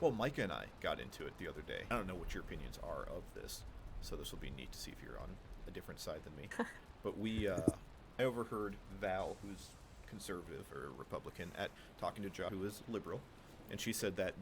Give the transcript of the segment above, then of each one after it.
Well, Micah and I got into it the other day. I don't know what your opinions are of this, so this will be neat to see if you're on a different side than me. But I overheard Val, who's conservative or Republican, at talking to Josh, who is liberal, and she said that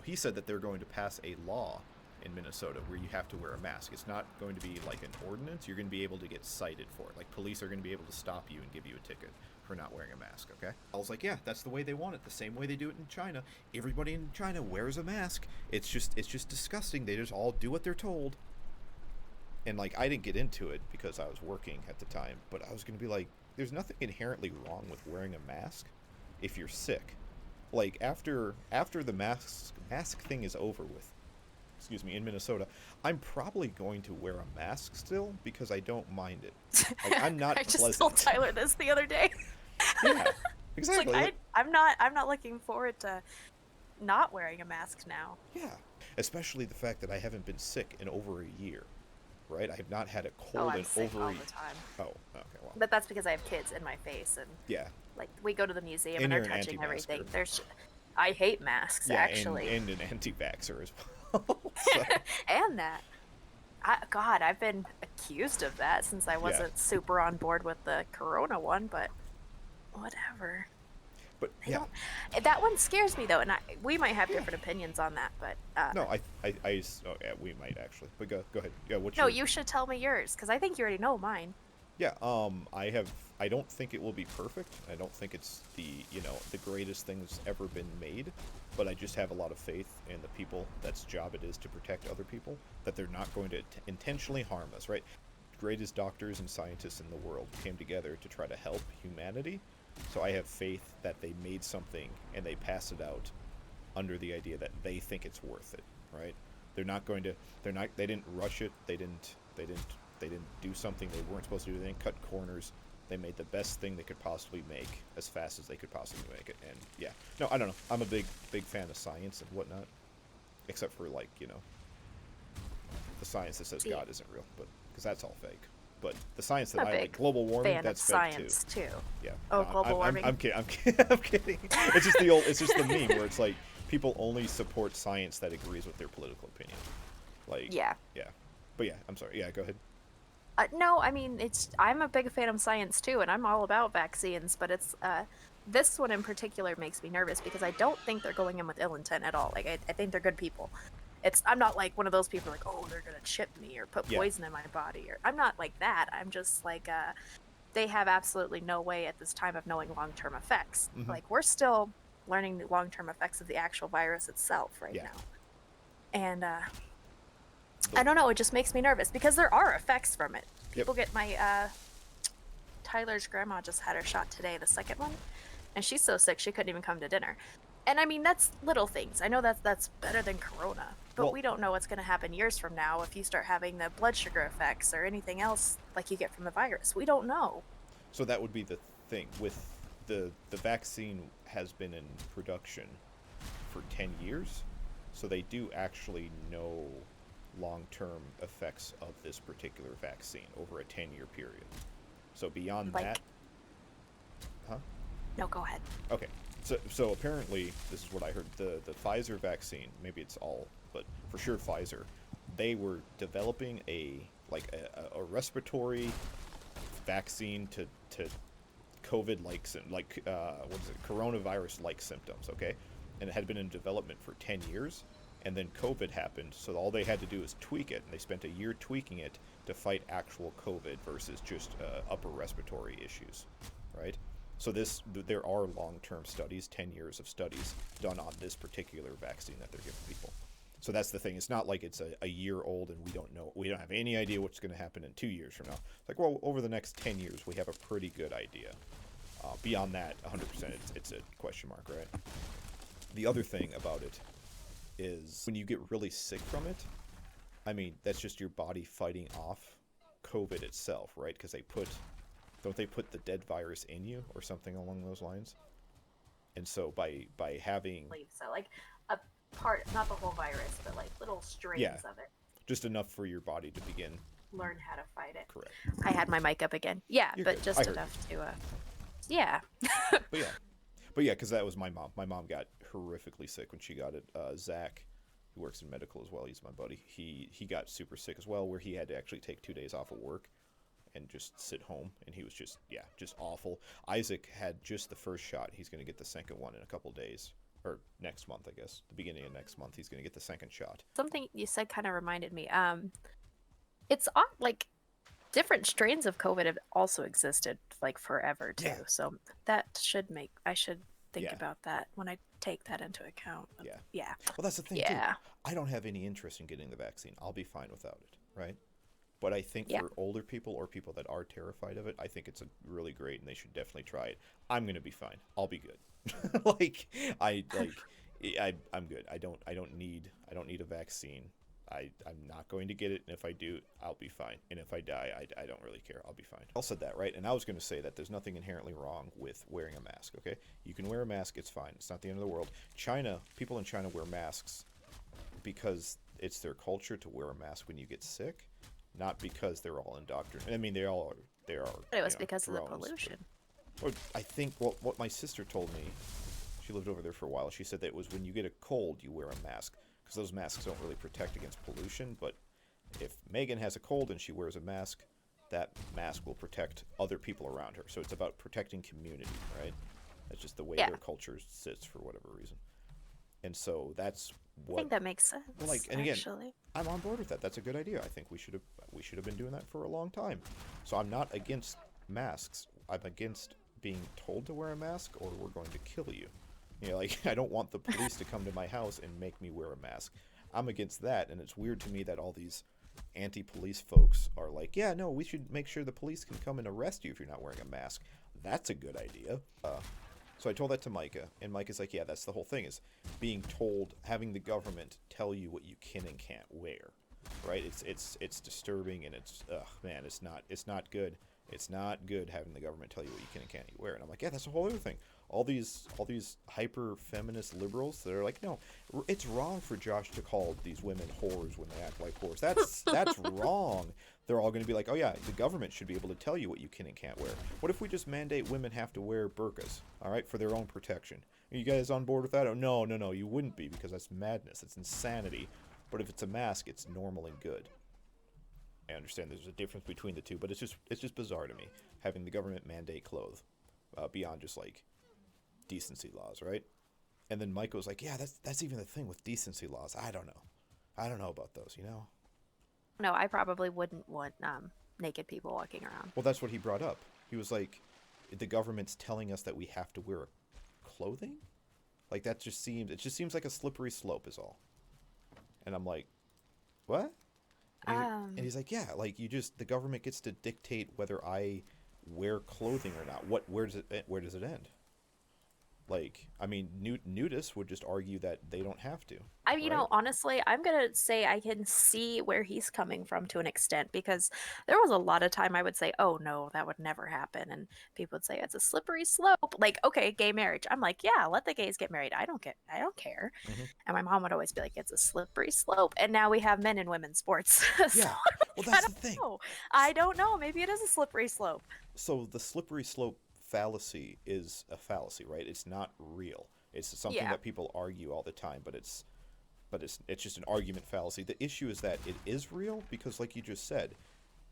he said that they're going to pass a law in Minnesota where you have to wear a mask. It's not going to be like an ordinance. You're going to be able to get cited for it. Like police are going to be able to stop you and give you a ticket for not wearing a mask, okay? I was like, yeah, that's the way they want it. The same way they do it in China. Everybody in China wears a mask. It's just disgusting. They just all do what they're told. And like I didn't get into it because I was working at the time, but I was going to be like there's nothing inherently wrong with wearing a mask if you're sick. Like after the mask thing is over with, excuse me, in Minnesota, I'm probably going to wear a mask still because I don't mind it. Like I'm not I just pleasant. told Tyler this the other day. Yeah, It's like exactly. Like, I'm not looking forward to not wearing a mask now. yeah, especially the fact that I haven't been sick in over a year, right? I have not had a Oh, cold I'm in sick over all a. the time. Oh, okay, well, But that's because I have kids in my face, and yeah, like we go to the museum and and they're you're an touching anti-masker. everything. I hate masks Yeah, and actually. and an anti-vaxxer as well. So And that. God, I've been accused of that since I yeah, wasn't super on board with the Corona one, but whatever. but They yeah, don't. That one scares me though, and we might have yeah. different opinions on that. But No, oh yeah, we might actually. But go ahead. Yeah, what's no, your you should tell me yours because I think you already know mine. Yeah, I don't think it will be perfect. I don't think it's the greatest thing that's ever been made, but I just have a lot of faith in the people that's job it is to protect other people, that they're not going to intentionally harm us, right? Greatest doctors and scientists in the world came together to try to help humanity. So I have faith that they made something and they pass it out under the idea that they think it's worth it, right? They're not going to they didn't rush it. They didn't do something they weren't supposed to do. They didn't cut corners. They made the best thing they could possibly make as fast as they could possibly make it. And yeah, no, I don't know. I'm a big fan of science and whatnot, except for like the science that says Yeah, God isn't real, but because that's all fake. But the science that I'm a I like, big global warming, fan of that's fake too. science too. Yeah, Oh, no, global I'm warming. kidding. I'm kidding. It's just the meme where it's like people only support science that agrees with their political opinion. Like, Yeah. yeah, but yeah, I'm sorry. Yeah, go ahead. No, I mean I'm a big fan of science too, and I'm all about vaccines. But it's this one in particular makes me nervous because I don't think they're going in with ill intent at all. Like I think they're good people. I'm not like one of those people like, oh, they're gonna chip me or put Yeah. poison in my body, or I'm not like that. I'm just like they have absolutely no way at this time of knowing long-term effects. Hmm. Like we're still learning the long-term effects of the actual virus itself right Yeah. now, and The, I don't know. It just makes me nervous because there are effects from it. yep. People get my Tyler's grandma just had her shot today, the second one, and she's so sick she couldn't even come to dinner. And I mean that's little things. I know that's better than Corona, but Well, we don't know what's going to happen years from now if you start having the blood sugar effects or anything else like you get from the virus. We don't know. so that would be the thing with the vaccine has been in production for 10 years, so they do actually know long-term effects of this particular vaccine over a 10-year period. So beyond that, Like, huh? no, go ahead. Okay. So apparently, this is what I heard. The Pfizer vaccine, maybe it's all, but for sure Pfizer, they were developing a respiratory vaccine to COVID what is it, coronavirus like symptoms. Okay, and it had been in development for 10 years, and then COVID happened. So all they had to do is tweak it, and they spent a year tweaking it to fight actual COVID versus just upper respiratory issues, right? So there are long-term studies, 10 years of studies done on this particular vaccine that they're giving people. So that's the thing. It's not like it's a year old and we don't know. We don't have any idea what's going to happen in 2 years from now. It's like, well, over the next 10 years, we have a pretty good idea. Beyond that, 100%, it's a question mark, right? The other thing about it is when you get really sick from it, I mean, that's just your body fighting off COVID itself, right? Because don't they put the dead virus in you or something along those lines? And so by having, I believe so. Like a part, not the whole virus, but like little yeah, strains of it. just enough for your body to begin. Learn how to fight it. Correct. I had my mic up again. Yeah, You're but good. I just heard enough to yeah. you. But yeah. But yeah, because that was my mom. My mom got horrifically sick when she got it. Zach, who works in medical as well, he's my buddy. He got super sick as well, where he had to actually take 2 days off of work and just sit home, and he was just just awful. Isaac had just the first shot. He's going to get the second one in a couple days, or next month, I guess. The beginning of next month, he's going to get the second shot. Something you said kind of reminded me. It's odd, like different strains of COVID have also existed like forever too. Yeah. So that should make I should think Yeah. about that when I take that into account. Yeah. Yeah. Well, that's the thing too. Yeah. I don't have any interest in getting the vaccine. I'll be fine without it, right? But I think Yeah. for older people or people that are terrified of it, I think it's a really great, and they should definitely try it. I'm gonna be fine. I'll be good. like I like I'm good. I don't need a vaccine. I'm not going to get it, and if I do, I'll be fine. And if I die, I don't really care. I'll be fine. I said that, right? And I was going to say that there's nothing inherently wrong with wearing a mask, okay? You can wear a mask, it's fine. It's not the end of the world. People in China wear masks because it's their culture to wear a mask when you get sick, not because they're all indoctrinated. I mean, they are. But it was because of the drones, pollution. Or I think what my sister told me, she lived over there for a while. She said that it was when you get a cold, you wear a mask, because those masks don't really protect against pollution. But if Megan has a cold and she wears a mask, that mask will protect other people around her. So it's about protecting community, right? That's just the way their culture sits for whatever reason. And so that's I think that makes sense. well, like, and again, actually. I'm on board with that. That's a good idea. I think we should have been doing that for a long time. So I'm not against masks. I'm against being told to wear a mask or we're going to kill you. You know, like I don't want the police to come to my house and make me wear a mask. I'm against that, and it's weird to me that all these anti-police folks are like, yeah, no, we should make sure the police can come and arrest you if you're not wearing a mask. That's a good idea. So I told that to Micah, and Micah's like, yeah, that's the whole thing, is being told, having the government tell you what you can and can't wear, right? It's disturbing, and man, it's not good. It's not good having the government tell you what you can and can't wear. And I'm like, yeah, that's a whole other thing. All these hyper feminist liberals that are like, no, it's wrong for Josh to call these women whores when they act like whores. That's wrong. They're all going to be like, oh yeah, the government should be able to tell you what you can and can't wear. What if we just mandate women have to wear burqas, all right, for their own protection? Are you guys on board with that? Oh, no, you wouldn't be, because that's madness. It's insanity. But if it's a mask, it's normal and good. I understand there's a difference between the two, but it's just bizarre to me having the government mandate clothes beyond just like decency laws, right? And then Mike was like, yeah, that's even the thing with decency laws. I don't know about those, you know? No, I probably wouldn't want naked people walking around. Well, that's what he brought up. He was like, the government's telling us that we have to wear clothing? Like it just seems like a slippery slope is all. And I'm like, what? And he's like, yeah, like the government gets to dictate whether I wear clothing or not. Where does it end? Like, I mean, nudists would just argue that they don't have to. You know, honestly, I'm going to say I can see where he's coming from to an extent, because there was a lot of time I would say, oh no, that would never happen. And people would say it's a slippery slope. Like, okay, gay marriage. I'm like, yeah, let the gays get married. I don't care. Mm-hmm. And my mom would always be like, it's a slippery slope. And now we have men in women's sports. So Yeah. Well, that's the thing. I don't know. Maybe it is a slippery slope. So the slippery slope fallacy is a fallacy, right? It's not real. It's something that people argue all the time, but it's just an argument fallacy. The issue is that it is real because, like you just said,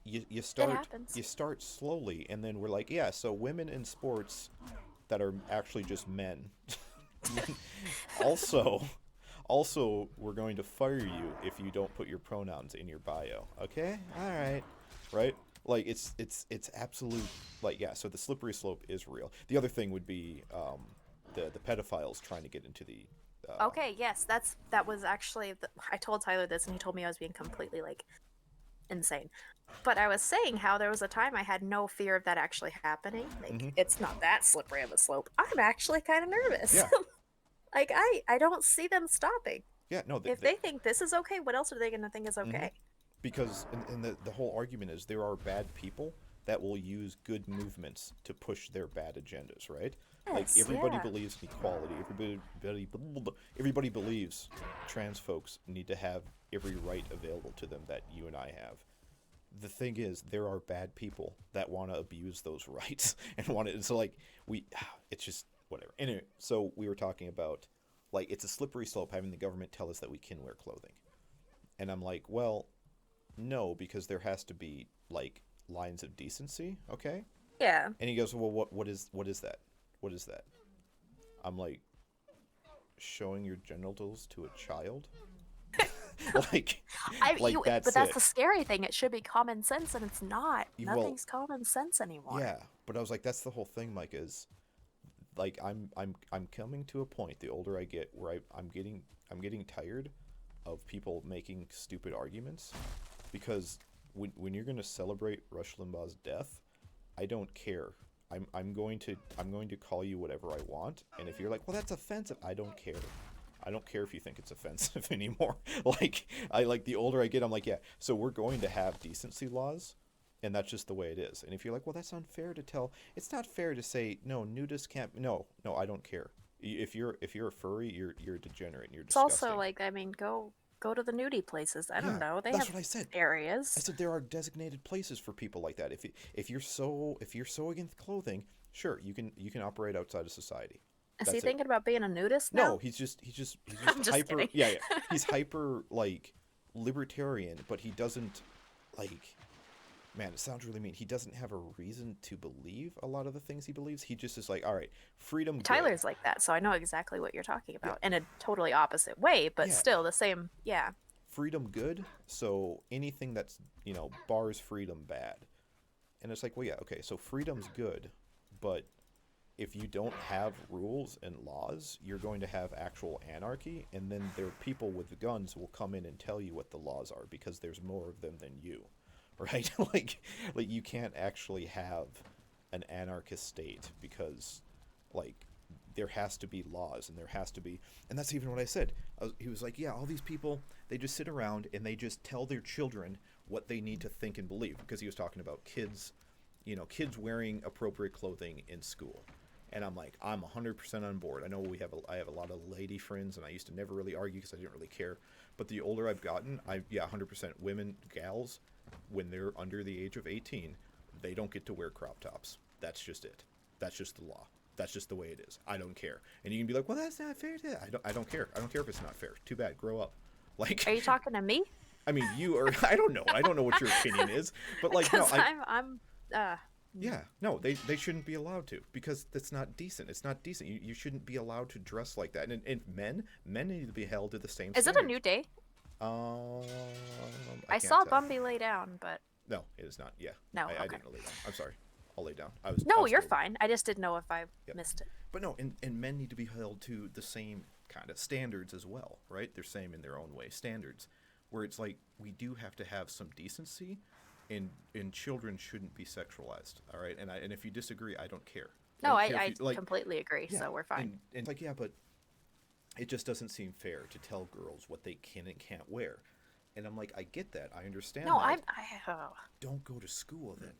you start slowly, and then we're like, yeah, so women in sports that are actually just men. Also, we're going to fire you if you don't put your pronouns in your bio. Okay? All right. Right? Like it's absolute, like, yeah, so the slippery slope is real. The other thing would be the pedophiles trying to get into the okay, yes, that was actually I told Tyler this, and he told me I was being completely like insane. But I was saying how there was a time I had no fear of that actually happening. Like, it's not that slippery of a slope. I'm actually kind of nervous. Yeah. Like, I don't see them stopping. Yeah, no. If they think this is okay, what else are they going to think is okay? Because and the whole argument is there are bad people that will use good movements to push their bad agendas, right? Yes, like everybody yeah. believes in equality. Everybody believes trans folks need to have every right available to them that you and I have. The thing is, there are bad people that want to abuse those rights and want it. So like it's just whatever. Anyway, so we were talking about like it's a slippery slope having the government tell us that we can wear clothing, and I'm like, well, no, because there has to be like lines of decency, okay? Yeah. And he goes, well, what is that? What is that? I'm like, showing your genitals to a child, like, But that's that's it. the scary thing. It should be common sense, and it's not. Well, Nothing's common sense anymore. yeah, but I was like, that's the whole thing, Mike. Is like I'm coming to a point. The older I get, where I'm getting tired of people making stupid arguments, because when you're gonna celebrate Rush Limbaugh's death, I don't care. I'm going to call you whatever I want, and if you're like, well, that's offensive, I don't care. I don't care if you think it's offensive anymore. Like I like the older I get, I'm like, yeah. So we're going to have decency laws, and that's just the way it is. And if you're like, well, that's unfair to tell, it's not fair to say no, nudists can't. No, no, I don't care. If you're a furry, you're a degenerate and you're It's also disgusting. like, I mean, go to the nudie places. I don't Yeah, know. They that's have what I said. I areas. said there are designated places for people like that. If you're so against clothing, sure, you can operate outside of society. Is he That's it. thinking about being a nudist No, now? he's just I'm just hyper. kidding. Yeah, yeah. He's hyper like libertarian, but he doesn't like. Man, it sounds really mean. He doesn't have a reason to believe a lot of the things he believes. He just is like, all right, freedom, good. Tyler's like that, so I know exactly what you're talking Yeah, about in a totally opposite way, but yeah, still the same. Yeah. freedom, good. So anything that's bars freedom, bad. And it's like, well, yeah, okay, so freedom's good, but if you don't have rules and laws, you're going to have actual anarchy, and then there are people with guns will come in and tell you what the laws are because there's more of them than you, right? like you can't actually have an anarchist state because like there has to be laws and there has to be, and that's even what I said. He was like, yeah, all these people, they just sit around and they just tell their children what they need to think and believe, because he was talking about kids, kids wearing appropriate clothing in school. And I'm like, I'm 100% on board. I have a lot of lady friends, and I used to never really argue because I didn't really care. But the older I've gotten, yeah, 100% women, gals, when they're under the age of 18, they don't get to wear crop tops. That's just it. That's just the law. That's just the way it is. I don't care. And you can be like, well, that's not fair. I don't care. I don't care if it's not fair. Too bad. Grow up. Are Like, you talking to me? I mean, you are. I don't know. I don't know what your opinion is, but like, no, Because I'm uh yeah, no, they shouldn't be allowed to, because that's not decent. It's not decent. You shouldn't be allowed to dress like that. And men need to be held to the same Is it a standards. new day? Um, I I can't saw tell. Bumby lay down, but No, it is not. Yeah, no, I okay. didn't lay down. I'm sorry. I'll lay down. I No, was you're told. fine. I just didn't know if I Yep. missed it. But no, and men need to be held to the same kind of standards as well, right? They're same in their own way standards, where it's like we do have to have some decency, and children shouldn't be sexualized, all right? And if you disagree, I don't care. I No, don't I, care if I you like. completely agree, Yeah, so we're fine. and it's like, yeah, but it just doesn't seem fair to tell girls what they can and can't wear. And I'm like, I get that, I understand No, that. oh. Don't go to school then.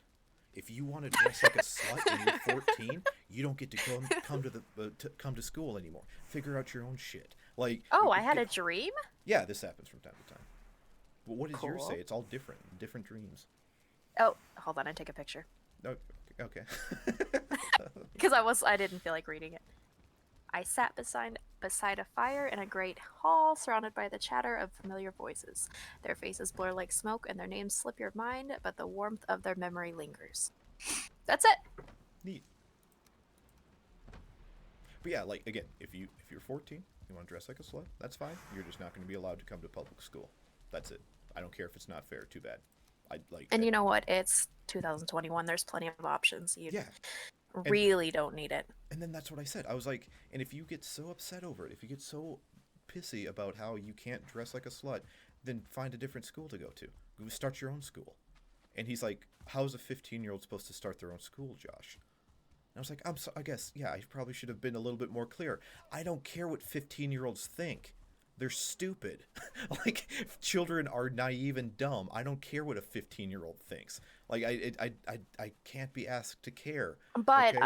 If you want to dress like a slut when you're 14, you don't get to come to school anymore. Figure out your own shit. Like, Oh, I had a dream? yeah, this happens from time to time. But what does yours say? Cool. It's all different, different dreams. Oh, hold on, I take a picture. Oh, okay. Because I didn't feel like reading it. I sat beside a fire in a great hall, surrounded by the chatter of familiar voices. Their faces blur like smoke, and their names slip your mind, but the warmth of their memory lingers. That's it. Neat. But yeah, like again, if you're 14, you want to dress like a slut, that's fine. You're just not going to be allowed to come to public school. That's it. I don't care if it's not fair. Too bad. I like. And you know what? It's 2021. There's plenty of options. You Yeah, and really don't need it. and then that's what I said. I was like, and if you get so upset over it, if you get so pissy about how you can't dress like a slut, then find a different school to go to. Go start your own school. And he's like, how's a 15-year-old supposed to start their own school, Josh? And I was like, I guess, yeah, I probably should have been a little bit more clear. I don't care what 15-year-olds think. They're stupid. Like, children are naive and dumb. I don't care what a 15-year-old thinks. Like, I can't be asked to care. But Okay?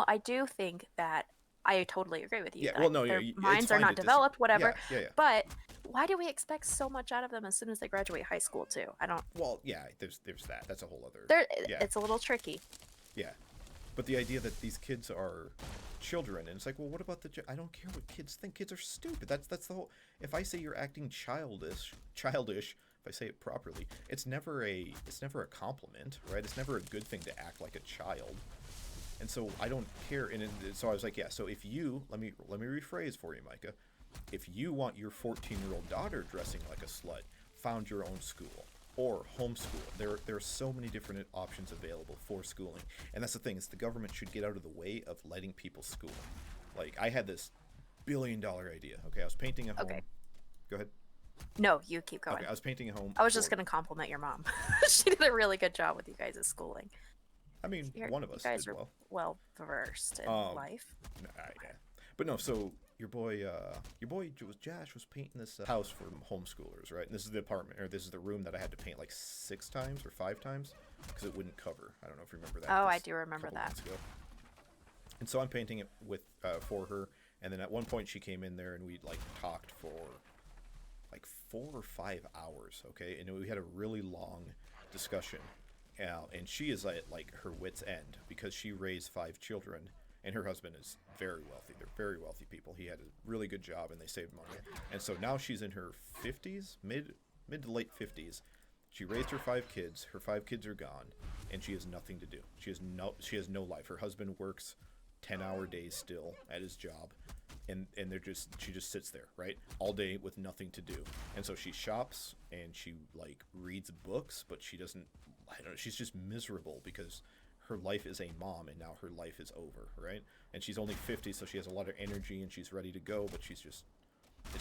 I do think that I totally agree with you. Yeah, That well, no, yeah, their it's minds are fine to not disagree. developed, whatever. Yeah, yeah, yeah. But why do we expect so much out of them as soon as they graduate high school too? I don't. Well, yeah, there's that. That's a whole other. There, Yeah, it's a little tricky. yeah. But the idea that these kids are children, and it's like, well, what about I don't care what kids think. Kids are stupid. That's the whole. If I say you're acting childish, if I say it properly, it's never a compliment, right? It's never a good thing to act like a child. And so I don't care. And so I was like, yeah. So if you let me rephrase for you, Micah. If you want your 14-year-old daughter dressing like a slut, found your own school or homeschool. There are so many different options available for schooling, and that's the thing is the government should get out of the way of letting people school. Like I had this billion-dollar idea. Okay, I was painting a home. Okay. Go ahead. No, you keep going. Okay, I was painting a home. I was just gonna compliment your mom. She did a really good job with you guys' schooling. I mean, one of us you guys did are well. versed in life. Yeah. But no, so your boy Josh was painting this house for homeschoolers, right? And this is the apartment, or this is the room that I had to paint like 6 times or 5 times because it wouldn't cover. I don't know if you remember that. Oh, I do remember that. And so I'm painting it with for her, and then at one point she came in there and we like talked for like 4 or 5 hours, okay? And we had a really long discussion. And she is at like her wit's end because she raised 5 children, and her husband is very wealthy. They're very wealthy people. He had a really good job, and they saved money. And so now she's in her 50s, mid to late 50s. She raised her 5 kids. Her 5 kids are gone, and she has nothing to do. She has no life. Her husband works 10-hour days still at his job, and she just sits there, right, all day with nothing to do. And so she shops and she like reads books, but she doesn't. I don't know. She's just miserable because her life is a mom, and now her life is over, right? And she's only 50, so she has a lot of energy and she's ready to go, but it's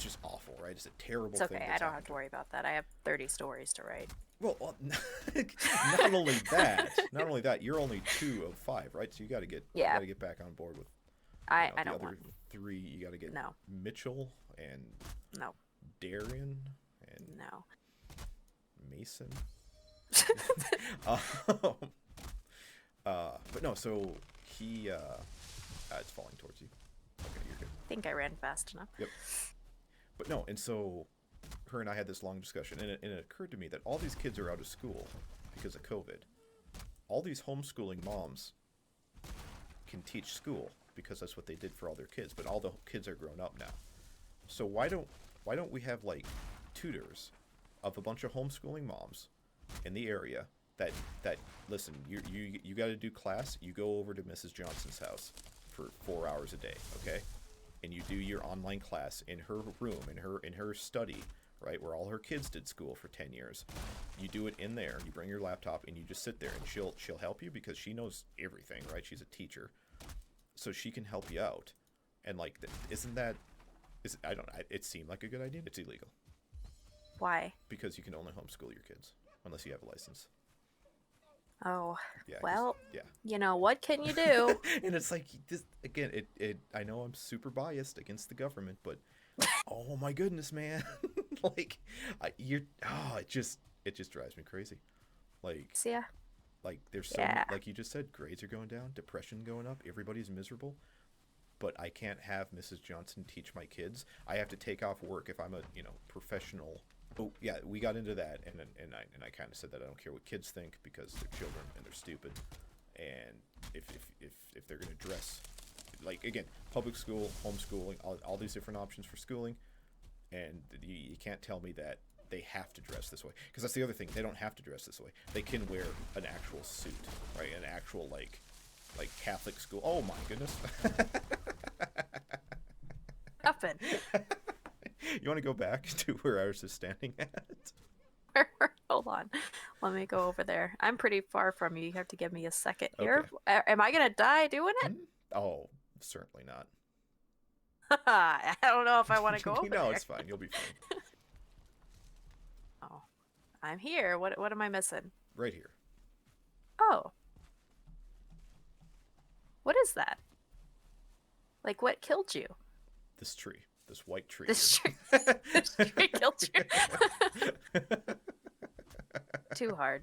just awful, right? It's a terrible thing. It's okay. I don't have to worry about that. I have 30 stories to write. Well, not only that, you're only 2 of 5, right? So you got to get back on board with I the don't other want 3. You got to get No. Mitchell and No. Darian and No. Mason. But no, so he it's falling towards you. Okay, you're good. I think I ran fast enough. Yep. But no, and so her and I had this long discussion, and it occurred to me that all these kids are out of school because of COVID. All these homeschooling moms can teach school because that's what they did for all their kids, but all the kids are grown up now. So why don't we have like tutors of a bunch of homeschooling moms in the area that listen, you got to do class, you go over to Mrs. Johnson's house for 4 hours a day, okay? And you do your online class in her room, in her study, right, where all her kids did school for 10 years. You do it in there. You bring your laptop and you just sit there, and she'll help you because she knows everything, right? She's a teacher, so she can help you out. And like, I don't know. It seemed like a good idea. It's illegal. Why? Because you can only homeschool your kids unless you have a license. Oh, yeah, well, yeah. You know, what can you do? And it's like, this, again, I know I'm super biased against the government, but oh my goodness, man. Like, it just drives me crazy. Like, Yeah. Like, there's so many, like you just said, grades are going down, depression going up, everybody's miserable. But I can't have Mrs. Johnson teach my kids. I have to take off work if I'm a professional. Oh yeah, we got into that, and I kind of said that I don't care what kids think because they're children and they're stupid, and if they're gonna dress, like again, public school, homeschooling, all these different options for schooling, and you can't tell me that they have to dress this way, because that's the other thing. They don't have to dress this way. They can wear an actual suit, right? An actual like Catholic school. Oh my goodness. Happen. You want to go back to where I was just standing at? Hold on. Let me go over there. I'm pretty far from you. You have to give me a second here. Okay. Am I going to die doing it? Oh, certainly not. I don't know if I want to go over No, there. it's fine. You'll be fine. Oh, I'm here. What am I missing? Right here. Oh. What is that? Like, what killed you? This tree. This white tree. This tree killed you. Too hard.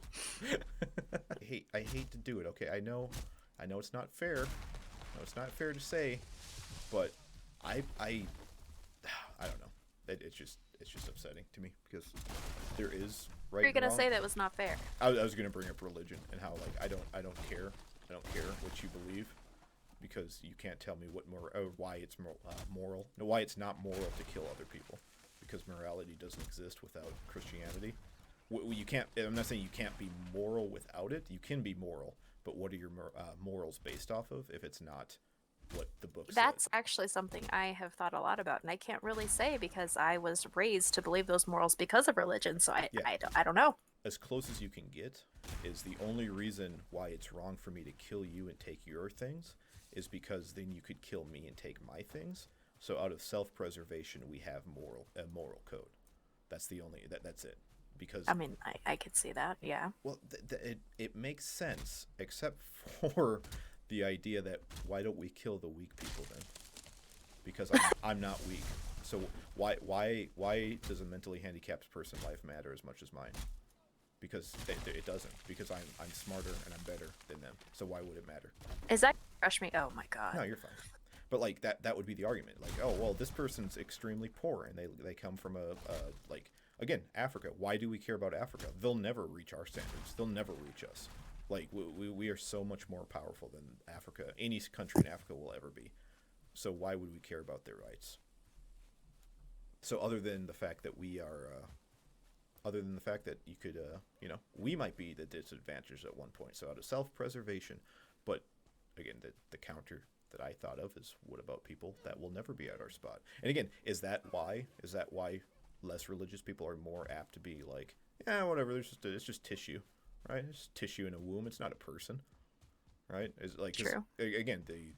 I hate to do it. Okay, I know it's not fair. I know it's not fair to say, but I don't know. It's just upsetting to me because there is right. What are you gonna say that was not fair? I was gonna bring up religion and how like I don't care I don't care what you believe, because you can't tell me why it's moral. No, why it's not moral to kill other people, because morality doesn't exist without Christianity. You can't. I'm not saying you can't be moral without it. You can be moral, but what are your morals based off of if it's not what the book That's says? actually something I have thought a lot about, and I can't really say because I was raised to believe those morals because of religion. So Yeah, I don't know. as close as you can get is the only reason why it's wrong for me to kill you and take your things is because then you could kill me and take my things. So out of self-preservation, we have a moral code. That's the only that's it. Because I mean, I could see that. Yeah. well, it makes sense except for the idea that why don't we kill the weak people then? Because I'm not weak. So why does a mentally handicapped person's life matter as much as mine? Because it doesn't. Because I'm smarter and I'm better than them. So why would it matter? Is that crush me? Oh my No, god. you're fine. But like that would be the argument. Like, oh well, this person's extremely poor and they come from a like again Africa. Why do we care about Africa? They'll never reach our standards. They'll never reach us. Like we are so much more powerful than Africa. Any country in Africa will ever be. So why would we care about their rights? So other than the fact that we are other than the fact that you could, we might be the disadvantaged at one point. So out of self-preservation, but again, the counter that I thought of is what about people that will never be at our spot? And again, is that why? Is that why less religious people are more apt to be like, yeah, whatever. It's just tissue, right? It's tissue in a womb. It's not a person, right? It's like True. again the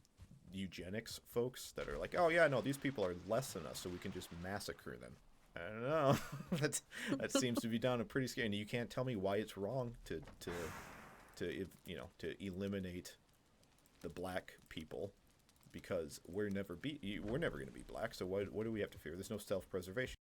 eugenics folks that are like, oh yeah, no, these people are less than us, so we can just massacre them. I don't know. That seems to be down a pretty scary. And you can't tell me why it's wrong to eliminate the black people because we're never going to be black. So what do we have to fear? There's no self-preservation.